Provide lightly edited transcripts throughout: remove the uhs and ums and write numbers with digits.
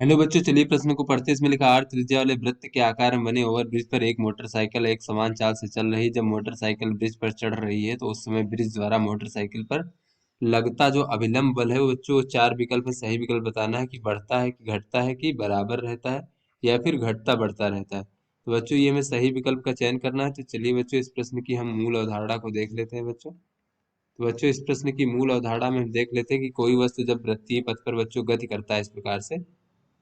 Hello बच्चों, चलिए प्रश्न को पढ़ते हैं। इसमें लिखा आर त्रिज्या वाले वृत्त के आकार में बने ओवरब्रिज पर एक मोटरसाइकिल एक समान चाल से चल रही है। जब मोटरसाइकिल ब्रिज पर चढ़ रही है तो उस समय ब्रिज द्वारा मोटरसाइकिल पर लगता जो अभिलंब बल है वो बच्चों चार विकल्प है। सही विकल्प बताना है कि बढ़ता है कि घटता है कि बराबर रहता है या फिर घटता बढ़ता रहता है। तो बच्चों ये हमें सही विकल्प का चयन करना है। तो चलिए बच्चों इस प्रश्न की हम मूल अवधारणा को देख लेते हैं बच्चों। तो बच्चों इस प्रश्न की मूल अवधारणा में हम देख लेते हैं कि कोई वस्तु जब वृत्तीय पथ पर बच्चों गति करता है इस प्रकार से,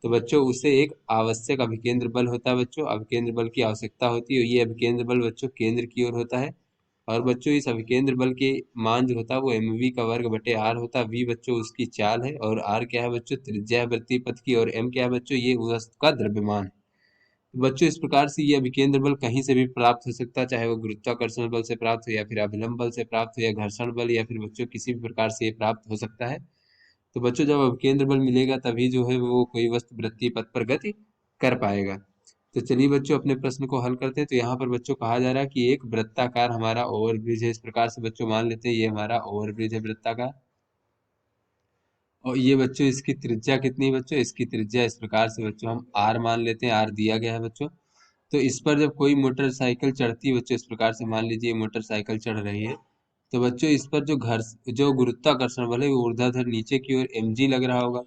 तो बच्चों उसे एक आवश्यक अभिकेंद्र बल होता है। बच्चों अभिकेंद्र बल की आवश्यकता होती है। ये अभिकेंद्र बल बच्चों केंद्र की ओर होता है। और बच्चों इस अभिकेंद्र बल के मान जो होता है वो mv का वर्ग बटे आर होता है। v बच्चों उसकी चाल है और r क्या है बच्चों, त्रिज्या है वृत्तीय पथ की, और m क्या है बच्चों, ये उस वस्तु का द्रव्यमान है। तो बच्चों इस प्रकार से ये अभिकेंद्र बल कहीं से भी प्राप्त हो सकता है, चाहे वो गुरुत्वाकर्षण बल से प्राप्त हो या फिर अभिलंब बल से प्राप्त हो या घर्षण बल या फिर बच्चों किसी भी प्रकार से ये प्राप्त हो सकता है। तो बच्चों जब अवकेंद्र बल मिलेगा तभी जो है वो कोई वस्तु वृत्तीय पथ पर गति कर पाएगा। तो चलिए बच्चों अपने प्रश्न को हल करते हैं। तो यहाँ पर बच्चों कहा जा रहा है कि एक वृत्ताकार हमारा ओवरब्रिज है। इस प्रकार से बच्चों मान लेते हैं ये हमारा ओवरब्रिज है वृत्ताकार। और ये बच्चों इसकी त्रिज्या कितनी है बच्चों, इसकी त्रिज्या इस प्रकार से बच्चों हम आर मान लेते हैं, आर दिया गया है बच्चों। तो इस पर जब कोई मोटरसाइकिल चढ़ती है बच्चों, इस प्रकार से मान लीजिए मोटरसाइकिल चढ़ रही है, तो बच्चों इस पर जो गुरुत्वाकर्षण बल है वो ऊर्ध्वाधर नीचे की ओर mg लग रहा होगा।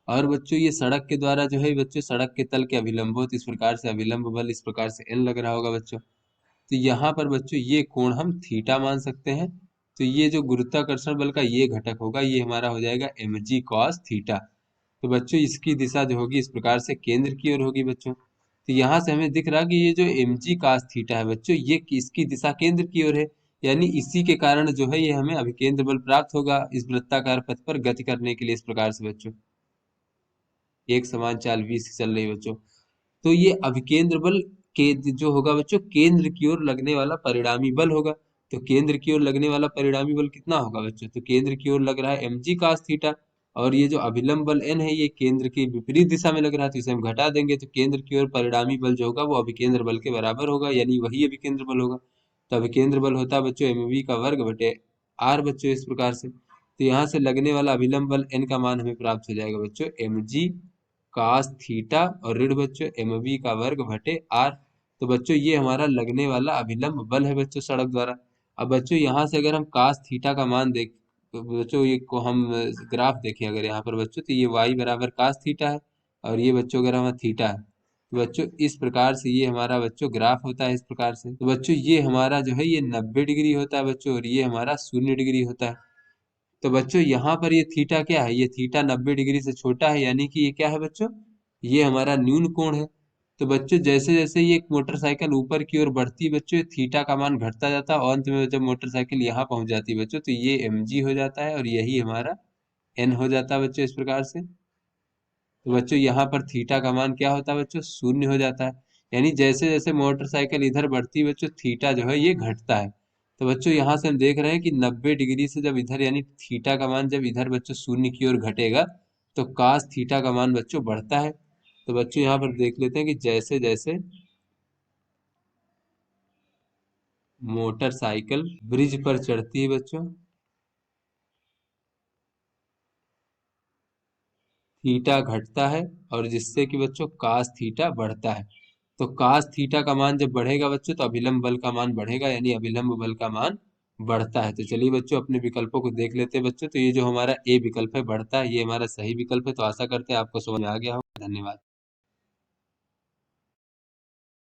और बच्चों ये सड़क के द्वारा जो है बच्चों सड़क के तल के अभिलंबोत इस प्रकार से अभिलंब बल इस प्रकार से n लग रहा होगा बच्चों। तो यहाँ पर बच्चों ये कोण हम थीटा मान सकते हैं। तो ये जो गुरुत्वाकर्षण बल का ये घटक होगा ये हमारा हो जाएगा mg cos थीटा। तो बच्चों इसकी दिशा जो होगी इस प्रकार से केंद्र की ओर होगी बच्चों। तो यहाँ से हमें दिख रहा कि ये जो mg cos थीटा है बच्चों ये इसकी दिशा केंद्र की ओर है। यानी इसी के कारण जो है ये हमें अभिकेंद्र बल प्राप्त होगा इस वृत्ताकार पथ पर गति करने के लिए। इस प्रकार से बच्चों एक समान चाल v से चल रही है बच्चों। तो ये अभिकेंद्र बल के जो होगा बच्चों केंद्र की ओर लगने वाला परिणामी बल होगा। तो केंद्र की ओर लगने वाला परिणामी बल कितना होगा बच्चों, तो केंद्र की ओर लग रहा है mg cos थीटा। और ये जो अभिलंब बल n है ये केंद्र की विपरीत दिशा में लग रहा है, तो इसे हम घटा देंगे तो केंद्र की ओर परिणामी बल जो होगा वो अभिकेंद्र बल के बराबर होगा, यानी वही अभिकेंद्र बल होगा। तो अभिकेंद्र बल होता है बच्चों mv का वर्ग बटे r बच्चों इस प्रकार से। तो यहाँ से लगने वाला अभिलंब बल n का मान हमें प्राप्त हो जाएगा बच्चों mg cos थीटा और ऋण बच्चों mv का वर्ग बटे r। तो बच्चों ये हमारा लगने वाला अभिलंब बल है बच्चों सड़क द्वारा। अब बच्चों यहाँ से अगर हम cos थीटा का मान देख, तो बच्चों ये को हम ग्राफ देखें अगर यहाँ पर बच्चों, तो ये y बराबर cos थीटा है और ये बच्चों अगर हमारा थीटा है, तो बच्चों इस प्रकार से ये हमारा बच्चों ग्राफ होता है इस प्रकार से। तो बच्चों ये हमारा जो है ये 90 डिग्री होता है बच्चों और ये हमारा 0 डिग्री होता है। तो बच्चों यहाँ पर ये थीटा क्या है, ये थीटा 90 डिग्री से छोटा है, यानी कि ये क्या है बच्चों, ये हमारा न्यून कोण है। तो बच्चों जैसे जैसे ये मोटरसाइकिल ऊपर की ओर बढ़ती है बच्चों ये थीटा का मान घटता जाता है और अंत में जब मोटरसाइकिल यहाँ पहुंच जाती है बच्चों तो ये mg हो जाता है और यही हमारा n हो जाता है बच्चों इस प्रकार से। तो बच्चों यहाँ पर थीटा का मान क्या होता है बच्चों, 0 हो जाता है। यानी जैसे जैसे मोटरसाइकिल इधर बढ़ती है बच्चों थीटा जो है ये घटता है। तो बच्चों यहाँ से हम देख रहे हैं कि 90 डिग्री से जब इधर यानी थीटा का मान जब इधर बच्चों 0 की ओर घटेगा तो कास थीटा का मान बच्चों बढ़ता है। तो बच्चों यहाँ पर देख लेते हैं कि जैसे जैसे मोटरसाइकिल ब्रिज पर चढ़ती है बच्चों थीटा घटता है और जिससे कि बच्चों कास थीटा बढ़ता है। तो कास थीटा का मान जब बढ़ेगा बच्चों तो अभिलंब बल का मान बढ़ेगा, यानी अभिलंब बल का मान बढ़ता है। तो चलिए बच्चों अपने विकल्पों को देख लेते हैं बच्चों। तो ये जो हमारा ए विकल्प है बढ़ता है ये हमारा सही विकल्प है। तो आशा करते हैं आपको समझ में आ गया हो। धन्यवाद।